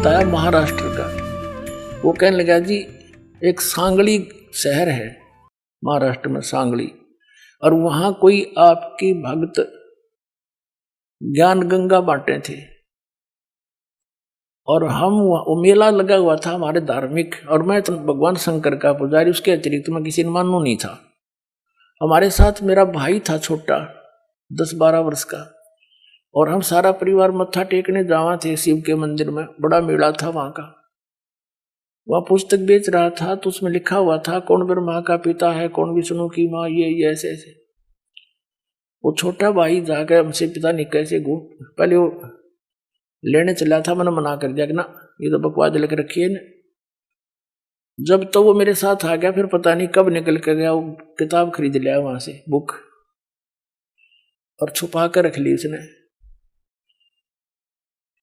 बताया महाराष्ट्र का। वो कहने लगा जी एक सांगली शहर है महाराष्ट्र में, सांगली, और वहां कोई आपकी भक्त ज्ञान गंगा बांटे थे, और हम वो मेला लगा हुआ था हमारे धार्मिक, और मैं तो भगवान शंकर का पुजारी, उसके अतिरिक्त मैं किसी ने मानू नहीं था। हमारे साथ मेरा भाई था छोटा 10-12 वर्ष का, और हम सारा परिवार मत्था टेकने जावा थे शिव के मंदिर में, बड़ा मेला था वहां का। वह पुस्तक बेच रहा था तो उसमें लिखा हुआ था कौन ब्रह्मा का पिता है, कौन विष्णु की माँ, ये ऐसे ऐसे। वो छोटा भाई जाकर हमसे पिता नहीं कैसे पहले वो लेने चला था, मैंने मना कर दिया कि ना ये तो बकवास लेकर रखिए ना। जब तो वो मेरे साथ आ गया, फिर पता नहीं कब निकल कर गया, वो किताब खरीद लिया वहां से, बुक, और छुपा कर रख ली उसने।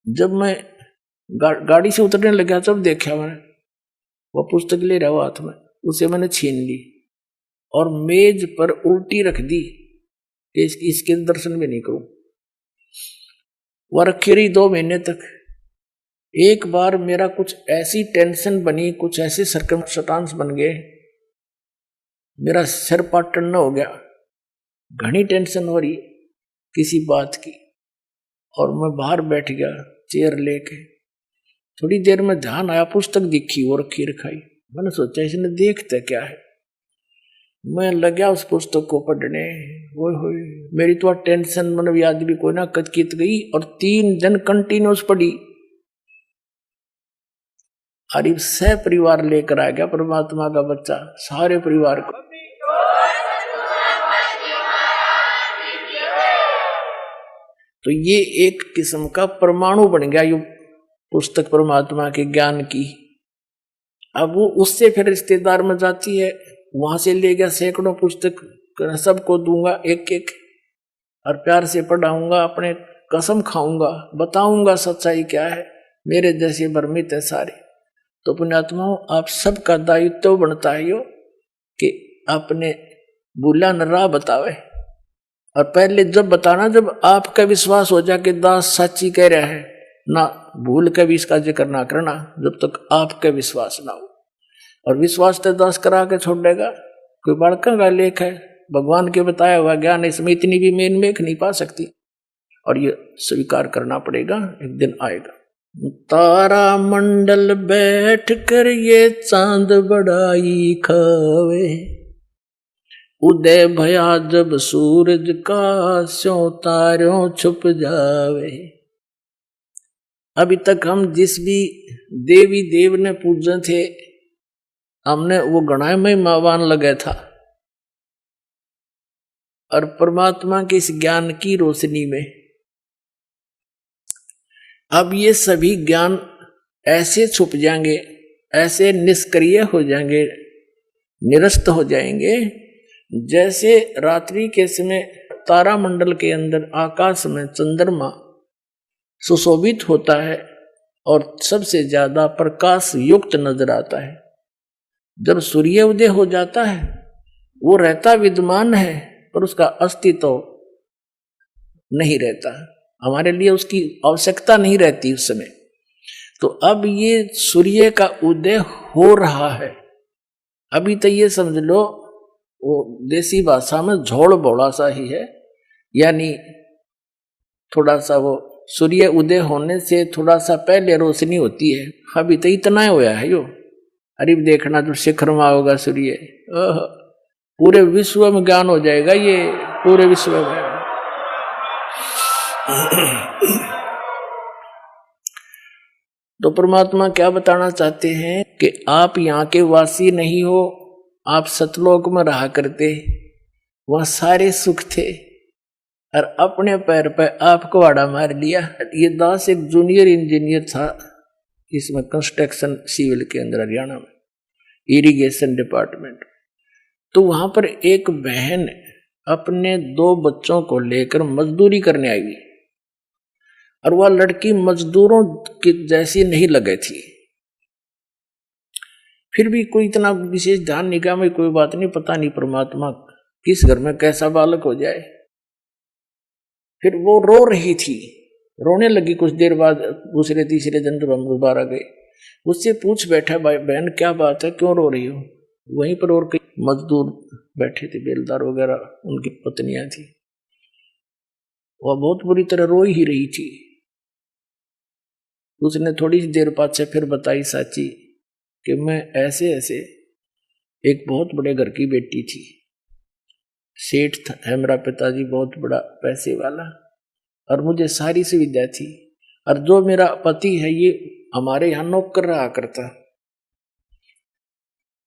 जब मैं गाड़ी से उतरने लगा तब देखा मैंने वो पुस्तक ले रहा हुआ हाथ में, उसे मैंने छीन ली और मेज पर उल्टी रख दी कि इसके दर्शन भी नहीं करूं। वह रखी रही 2 महीने तक। एक बार मेरा कुछ ऐसी टेंशन बनी, कुछ ऐसे सर्कमस्टांस बन गए, मेरा सिर पाटन हो गया, घनी टेंशन हो रही किसी बात की, और मैं बाहर बैठ गया चेयर लेके। थोड़ी देर में ध्यान आया, पुस्तक दिखी वो रखी रखाई। मैंने सोचा इसने देखते क्या है, मैं लगा उस पुस्तक को पढ़ने। वो मेरी तो टेंशन मतलब याद भी कोई ना कचकित गई, और 3 दिन कंटिन्यूस पढ़ी। अरे सह परिवार लेकर आ गया परमात्मा का बच्चा, सारे परिवार को। तो ये एक किस्म का परमाणु बन गया ये पुस्तक परमात्मा के ज्ञान की। अब वो उससे फिर रिश्तेदार में जाती है, वहां से ले गया सैकड़ों पुस्तक, सबको दूंगा एक एक, और प्यार से पढ़ाऊंगा, अपने कसम खाऊंगा, बताऊंगा सच्चाई क्या है, मेरे जैसे भ्रमित है सारे। तो पुण्यात्माओं, आप सबका दायित्व बनता है यो कि अपने भूला न राह बतावे, और पहले जब बताना जब आपका विश्वास हो जाए कि दास सच्ची कह रहा है, ना भूल के भी इसका जिक्र ना करना जब तक आपका विश्वास ना हो। और विश्वास तो दास करा के छोड़ देगा, कोई बड़का का लेख है, भगवान के बताया हुआ ज्ञान, इसमें इतनी भी मेन मेख नहीं पा सकती, और ये स्वीकार करना पड़ेगा, एक दिन आएगा। तारा मंडल बैठ कर ये चांद बड़ाई खावे, उदय भया जब सूरज का स्यों तारों छुप जावे। अभी तक हम जिस भी देवी देव ने पूजे थे, हमने वो गणाय में मावान लगे था, और परमात्मा के इस ज्ञान की रोशनी में अब ये सभी ज्ञान ऐसे छुप जाएंगे, ऐसे निष्क्रिय हो जाएंगे, निरस्त हो जाएंगे, जैसे रात्रि के समय तारामंडल के अंदर आकाश में चंद्रमा सुशोभित होता है और सबसे ज्यादा प्रकाश युक्त नजर आता है। जब सूर्य उदय हो जाता है, वो रहता विद्यमान है पर उसका अस्तित्व नहीं रहता, हमारे लिए उसकी आवश्यकता नहीं रहती उस समय। तो अब ये सूर्य का उदय हो रहा है। अभी तो ये समझ लो वो देसी भाषा में झोल बोला सा ही है, यानी थोड़ा सा वो सूर्य उदय होने से थोड़ा सा पहले रोशनी होती है। अभी तो इतना ही होया है यो। अरे देखना जो शिखर में होगा सूर्य, पूरे विश्व में ज्ञान हो जाएगा, ये पूरे विश्व में। तो परमात्मा क्या बताना चाहते हैं कि आप यहाँ के वासी नहीं हो, आप सतलोक में रहा करते, वहां सारे सुख थे, और अपने पैर पे आपको आड़ा मार लिया। ये दास एक जूनियर इंजीनियर था, इसमें कंस्ट्रक्शन सिविल के अंदर हरियाणा में, इरिगेशन डिपार्टमेंट। तो वहां पर एक बहन अपने 2 बच्चों को लेकर मजदूरी करने आई, और वह लड़की मजदूरों की जैसी नहीं लगे थी। फिर भी कोई इतना विशेष ध्यान नहीं किया, कोई बात नहीं, पता नहीं परमात्मा किस घर में कैसा बालक हो जाए। फिर वो रो रही थी, रोने लगी कुछ देर बाद। दूसरे तीसरे दिन जब हम दोबारा गए, उससे पूछ बैठा, भाई बहन क्या बात है, क्यों रो रही हो? वहीं पर और कई मजदूर बैठे थे, बेलदार वगैरह, उनकी पत्नियां थी। वह बहुत बुरी तरह रो ही रही थी। उसने थोड़ी सी देर बाद से फिर बताई साची कि मैं ऐसे ऐसे एक बहुत बड़े घर की बेटी थी, सेठ था है मेरा पिताजी, बहुत बड़ा पैसे वाला, और मुझे सारी सुविधा थी। और जो मेरा पति है ये हमारे यहाँ नौकर रहा करता,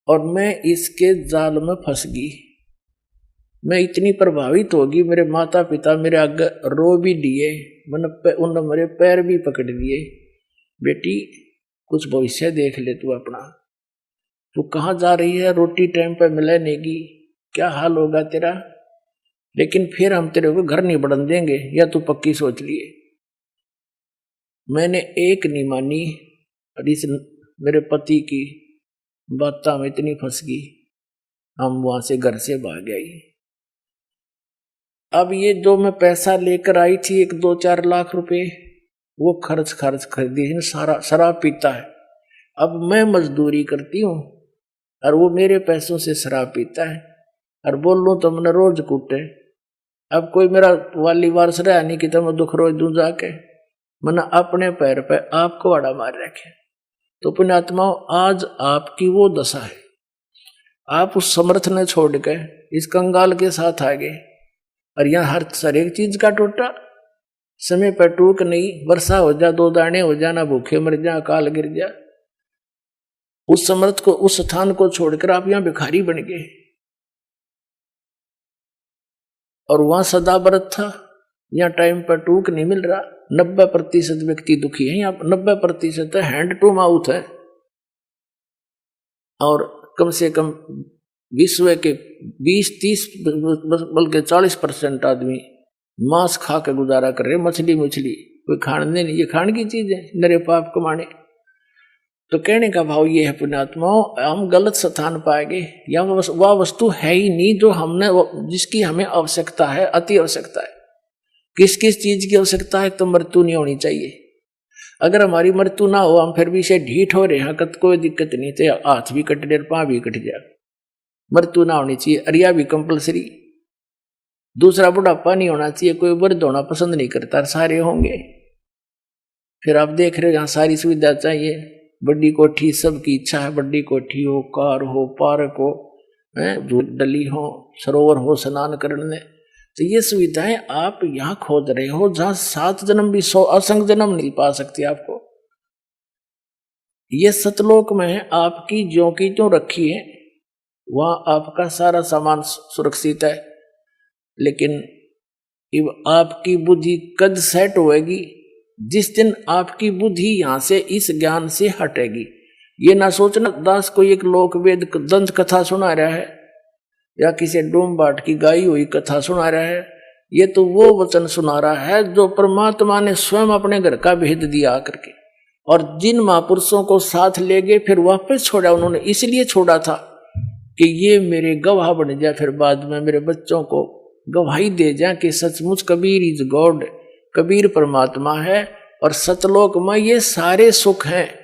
और मैं इसके जाल में फंस गई। मैं इतनी प्रभावित होगी, मेरे माता पिता मेरे आगे रो भी दिए, उन्होंने मेरे पैर भी पकड़ दिए, बेटी कुछ भविष्य देख ले तू अपना, तू कहाँ जा रही है, रोटी टाइम पे मिले नहीं, क्या हाल होगा तेरा, लेकिन फिर हम तेरे को घर नहीं बढ़न देंगे, या तू पक्की सोच लिए। मैंने एक नहीं मानी, और इस मेरे पति की बातों में इतनी फंस गई, हम वहां से घर से भाग गई। अब ये जो मैं पैसा लेकर आई थी 1-2-4 लाख रुपए, वो खर्च कर दिए, सारा शराब पीता है। अब मैं मजदूरी करती हूँ और वो मेरे पैसों से शराब पीता है, और बोल लूँ तो मैंने रोज कूटे। अब कोई मेरा वाली वारस रहा नहीं कि तो मैं दुख रोज दूं जाके, मैंने अपने पैर पे आपको वाड़ा मार रखे। तो पुण्यात्माओं, आज आपकी वो दशा है, आप उस समर्थ ने छोड़ के इस कंगाल के साथ आ गए, और यहाँ हर एक चीज का टोटा, समय पर टूक नहीं, वर्षा हो जा, 2 दाने हो जा, ना भूखे मर जा, अकाल गिर जा। उस समर्थ को, उस स्थान को छोड़कर आप यहाँ भिखारी बन गए, और वहां सदा व्रत था, यहाँ टाइम पर टूक नहीं मिल रहा। 90% व्यक्ति दुखी है, यहाँ 90% हैंड टू माउथ है, और कम से कम विश्व के 20-30 बल्कि 40% आदमी मांस खा के गुजारा कर रहे, मछली कोई खाने नहीं, ये खाने की चीज है, नरे पाप कमाने। तो कहने का भाव ये है पुण्यात्माओं, हम गलत स्थान पाएंगे, या वह वस्तु है ही नहीं जो हमने, जिसकी हमें आवश्यकता है, अति आवश्यकता है। किस किस चीज की आवश्यकता है? तो मृत्यु नहीं होनी चाहिए। अगर हमारी मृत्यु ना हो, हम फिर भी से ढीठ हो रहे हैं, कोई दिक्कत नहीं, तो हाथ भी कट जाए, पाँव भी कट जाए, मृत्यु ना होनी चाहिए। अरिया भी कंपलसरी। दूसरा, बुढ़ापा नहीं होना चाहिए, कोई वृद्ध होना पसंद नहीं करता, सारे होंगे। फिर आप देख रहे हो यहाँ सारी सुविधा चाहिए, बड़ी कोठी, सबकी इच्छा है बड़ी कोठी हो, कार हो, पार्क हो, डली हो, सरोवर हो स्नान करने। तो ये सुविधाएं आप यहाँ खोज रहे हो, जहां 7 जन्म भी 100 असंख्य जन्म नहीं पा सकती आपको। ये सतलोक में आपकी ज्यों की त्यों रखी है, वहां आपका सारा सामान सुरक्षित है। लेकिन आपकी बुद्धि कद सेट होएगी जिस दिन आपकी बुद्धि यहां से इस ज्ञान से हटेगी। ये ना सोचना दास को एक लोक वेद दंत कथा सुना रहा है, या किसी डोम बाट की गाई हुई कथा सुना रहा है। ये तो वो वचन सुना रहा है जो परमात्मा ने स्वयं अपने घर का भेद दिया करके, और जिन महापुरुषों को साथ ले गए फिर वापस छोड़ा, उन्होंने इसलिए छोड़ा था कि ये मेरे गवाह बन जाए, फिर बाद में मेरे बच्चों को गवाही दे जाए कि सचमुच कबीर इज गॉड, कबीर परमात्मा है, और सतलोक में ये सारे सुख हैं।